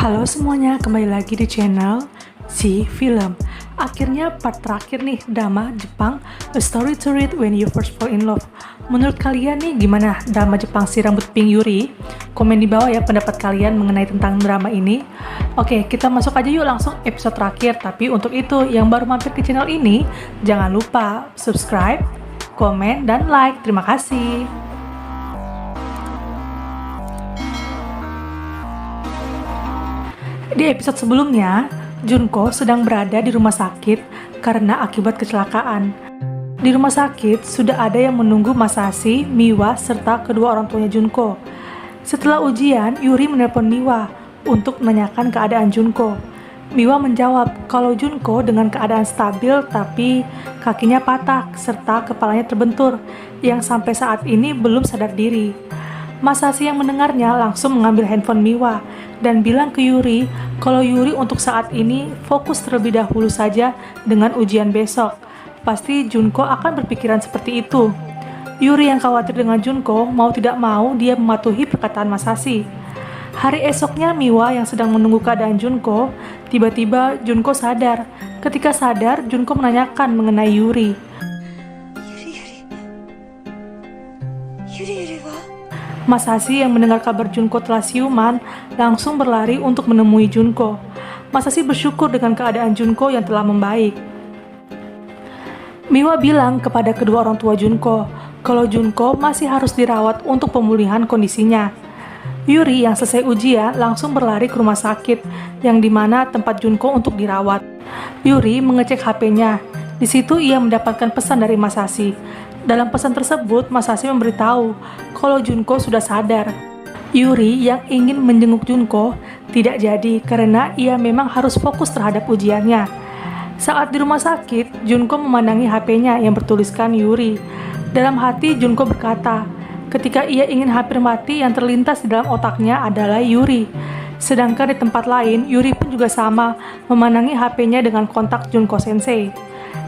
Halo semuanya, kembali lagi di channel Si Film. Akhirnya part terakhir nih, drama Jepang A Story to Read When You First Fall in Love. Menurut kalian nih gimana drama Jepang si rambut pink Yuri? Komen di bawah ya pendapat kalian mengenai tentang drama ini. Oke, kita masuk aja yuk langsung episode terakhir. Tapi untuk itu, yang baru mampir ke channel ini, jangan lupa subscribe, komen, dan like. Terima kasih. Di episode sebelumnya, Junko sedang berada di rumah sakit karena akibat kecelakaan. Di rumah sakit, sudah ada yang menunggu Masashi, Miwa, serta kedua orang tuanya Junko. Setelah ujian, Yuri menelpon Miwa untuk menanyakan keadaan Junko. Miwa menjawab kalau Junko dengan keadaan stabil tapi kakinya patah serta kepalanya terbentur yang sampai saat ini belum sadar diri. Masashi yang mendengarnya langsung mengambil handphone Miwa dan bilang ke Yuri kalau Yuri untuk saat ini fokus terlebih dahulu saja dengan ujian besok. Pasti Junko akan berpikiran seperti itu. Yuri yang khawatir dengan Junko mau tidak mau dia mematuhi perkataan Masashi. Hari esoknya Miwa yang sedang menunggu keadaan Junko, tiba-tiba Junko sadar. Ketika sadar, Junko menanyakan mengenai Yuri. Masashi yang mendengar kabar Junko telah siuman langsung berlari untuk menemui Junko. Masashi bersyukur dengan keadaan Junko yang telah membaik. Miwa bilang kepada kedua orang tua Junko kalau Junko masih harus dirawat untuk pemulihan kondisinya. Yuri yang selesai ujian langsung berlari ke rumah sakit yang dimana tempat Junko untuk dirawat. Yuri mengecek HP-nya. Di situ ia mendapatkan pesan dari Masashi. Dalam pesan tersebut, Masashi memberitahu kalau Junko sudah sadar. Yuri yang ingin menjenguk Junko tidak jadi karena ia memang harus fokus terhadap ujiannya. Saat di rumah sakit, Junko memandangi HP-nya yang bertuliskan Yuri. Dalam hati, Junko berkata, ketika ia ingin hampir mati yang terlintas di dalam otaknya adalah Yuri. Sedangkan di tempat lain, Yuri pun juga sama memandangi HP-nya dengan kontak Junko Sensei.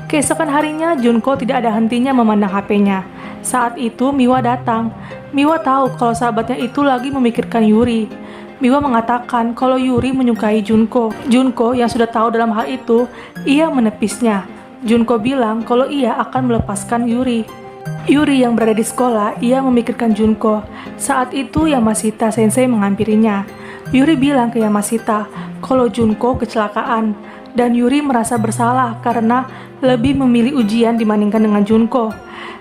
Keesokan harinya, Junko tidak ada hentinya memandang HP-nya. Saat itu, Miwa datang. Miwa tahu kalau sahabatnya itu lagi memikirkan Yuri. Miwa mengatakan kalau Yuri menyukai Junko. Junko yang sudah tahu dalam hal itu, ia menepisnya. Junko bilang kalau ia akan melepaskan Yuri. Yuri yang berada di sekolah, ia memikirkan Junko. Saat itu, Yamashita Sensei menghampirinya. Yuri bilang ke Yamashita kalau Junko kecelakaan. Dan Yuri merasa bersalah karena lebih memilih ujian dibandingkan dengan Junko.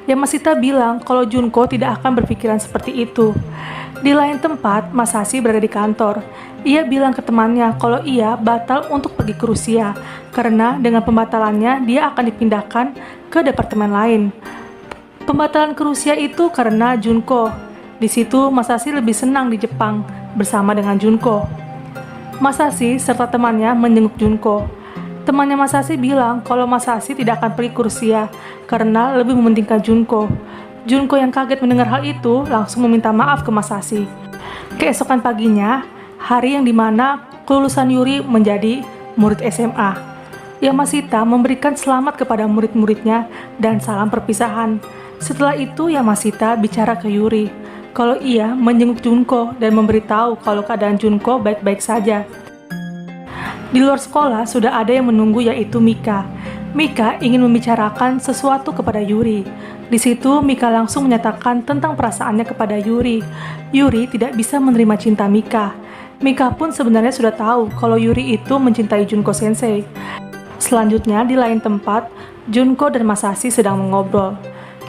Yamashita bilang kalau Junko tidak akan berpikiran seperti itu. Di lain tempat, Masashi berada di kantor. Ia bilang ke temannya kalau ia batal untuk pergi ke Rusia karena dengan pembatalannya dia akan dipindahkan ke departemen lain. Pembatalan ke Rusia itu karena Junko. Di situ Masashi lebih senang di Jepang bersama dengan Junko. Masashi serta temannya menjenguk Junko. Temannya Masashi bilang kalau Masashi tidak akan pergi ke Rusia karena lebih mementingkan Junko. Junko yang kaget mendengar hal itu langsung meminta maaf ke Masashi. Keesokan paginya, hari yang dimana kelulusan Yuri menjadi murid SMA. Yamashita memberikan selamat kepada murid-muridnya dan salam perpisahan. Setelah itu Yamashita bicara ke Yuri kalau ia menjenguk Junko dan memberitahu kalau keadaan Junko baik-baik saja. Di luar sekolah sudah ada yang menunggu yaitu Mika. Mika ingin membicarakan sesuatu kepada Yuri. Di situ Mika langsung menyatakan tentang perasaannya kepada Yuri. Yuri tidak bisa menerima cinta Mika. Mika pun sebenarnya sudah tahu kalau Yuri itu mencintai Junko Sensei. Selanjutnya di lain tempat, Junko dan Masashi sedang mengobrol.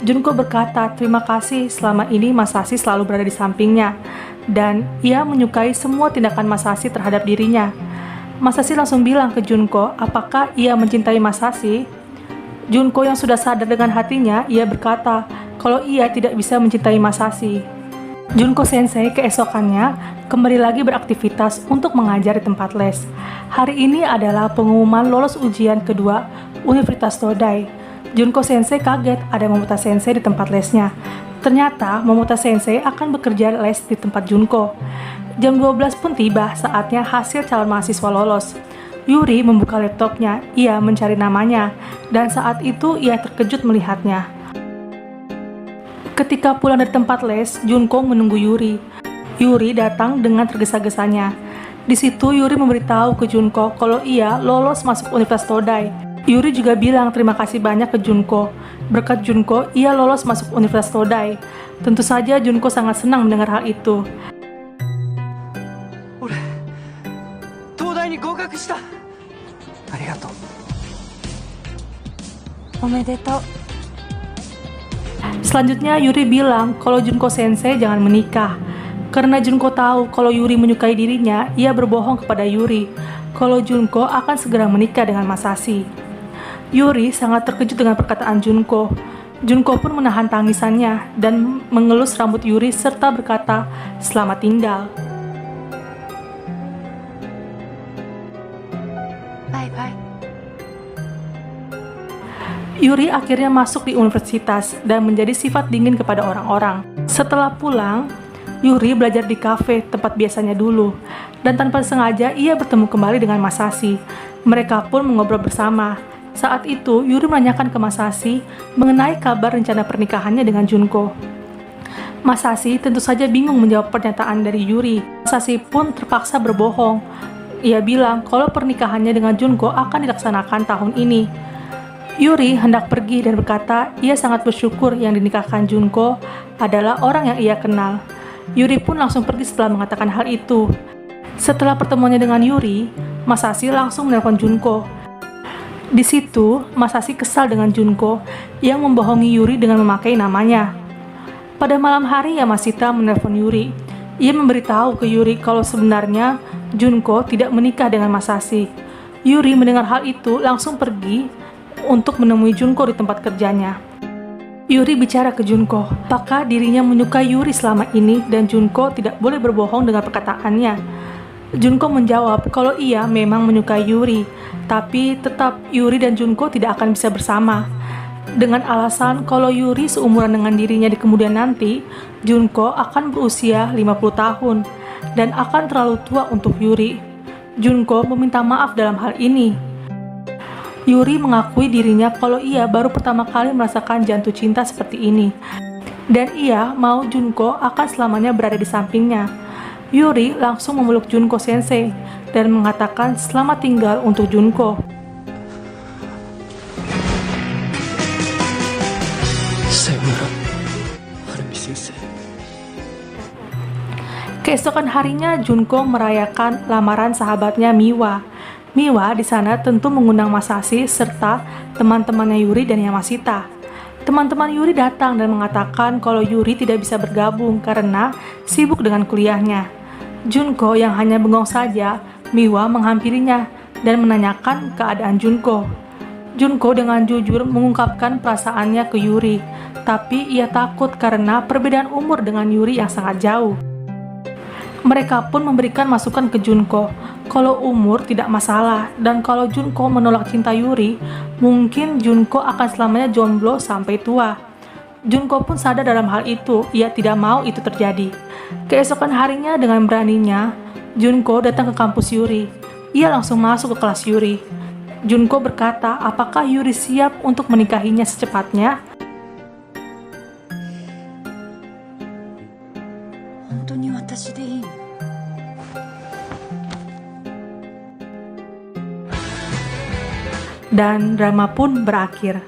Junko berkata terima kasih selama ini Masashi selalu berada di sampingnya dan ia menyukai semua tindakan Masashi terhadap dirinya. Masashi langsung bilang ke Junko apakah ia mencintai Masashi. Junko yang sudah sadar dengan hatinya, ia berkata kalau ia tidak bisa mencintai Masashi. Junko Sensei keesokannya kembali lagi beraktivitas untuk mengajar di tempat les. Hari ini adalah pengumuman lolos ujian kedua Universitas Todai. Junko Sensei kaget ada Momota Sensei di tempat lesnya. Ternyata Momota Sensei akan bekerja les di tempat Junko. Jam 12 pun tiba, saatnya hasil calon mahasiswa lolos. Yuri membuka laptopnya, ia mencari namanya, dan saat itu ia terkejut melihatnya. Ketika pulang dari tempat les, Junko menunggu Yuri. Yuri datang dengan tergesa-gesanya. Di situ Yuri memberitahu ke Junko kalau ia lolos masuk Universitas Todai. Yuri juga bilang terima kasih banyak ke Junko. Berkat Junko, ia lolos masuk Universitas Todai. Tentu saja Junko sangat senang mendengar hal itu. 俺、東大に合格した。ありがとう。おめでとう。 Selanjutnya Yuri bilang kalau Junko sensei jangan menikah. Karena Junko tahu kalau Yuri menyukai dirinya, ia berbohong kepada Yuri kalau Junko akan segera menikah dengan Masashi. Yuri sangat terkejut dengan perkataan Junko. Junko pun menahan tangisannya dan mengelus rambut Yuri serta berkata, "Selamat tinggal." バイバイ。 Yuri akhirnya masuk di universitas dan menjadi sifat dingin kepada orang-orang. Setelah pulang, Yuri belajar di kafe tempat biasanya dulu, dan tanpa sengaja ia bertemu kembali dengan Masashi. Mereka pun mengobrol bersama. Saat itu, Yuri menanyakan ke Masashi mengenai kabar rencana pernikahannya dengan Junko. Masashi tentu saja bingung menjawab pernyataan dari Yuri. Masashi pun terpaksa berbohong. Ia bilang kalau pernikahannya dengan Junko akan dilaksanakan tahun ini. Yuri hendak pergi dan berkata ia sangat bersyukur yang dinikahkan Junko adalah orang yang ia kenal. Yuri pun langsung pergi setelah mengatakan hal itu. Setelah pertemuannya dengan Yuri, Masashi langsung menelpon Junko. Di situ, Masashi kesal dengan Junko yang membohongi Yuri dengan memakai namanya. Pada malam hari, Yamashita menelpon Yuri. Ia memberitahu ke Yuri kalau sebenarnya Junko tidak menikah dengan Masashi. Yuri mendengar hal itu langsung pergi untuk menemui Junko di tempat kerjanya. Yuri bicara ke Junko, apakah dirinya menyukai Yuri selama ini dan Junko tidak boleh berbohong dengan perkataannya. Junko menjawab kalau ia memang menyukai Yuri, tapi tetap Yuri dan Junko tidak akan bisa bersama. Dengan alasan kalau Yuri seumuran dengan dirinya di kemudian nanti, Junko akan berusia 50 tahun dan akan terlalu tua untuk Yuri. Junko meminta maaf dalam hal ini. Yuri mengakui dirinya kalau ia baru pertama kali merasakan jatuh cinta seperti ini. Dan ia mau Junko akan selamanya berada di sampingnya. Yuri langsung memeluk Junko sensei dan mengatakan selamat tinggal untuk Junko. Sayonara, Harumi sensei. Keesokan harinya Junko merayakan lamaran sahabatnya Miwa. Miwa di sana tentu mengundang Masashi serta teman-temannya Yuri dan Yamashita. Teman-teman Yuri datang dan mengatakan kalau Yuri tidak bisa bergabung karena sibuk dengan kuliahnya. Junko yang hanya bengong saja, Miwa menghampirinya dan menanyakan keadaan Junko. Junko dengan jujur mengungkapkan perasaannya ke Yuri, tapi ia takut karena perbedaan umur dengan Yuri yang sangat jauh. Mereka pun memberikan masukan ke Junko kalau umur tidak masalah dan kalau Junko menolak cinta Yuri, mungkin Junko akan selamanya jomblo sampai tua. Junko pun sadar dalam hal itu, ia tidak mau itu terjadi. Keesokan harinya dengan beraninya, Junko datang ke kampus Yuri. Ia langsung masuk ke kelas Yuri. Junko berkata apakah Yuri siap untuk menikahinya secepatnya. 本当に私でいいの？ Dan drama pun berakhir.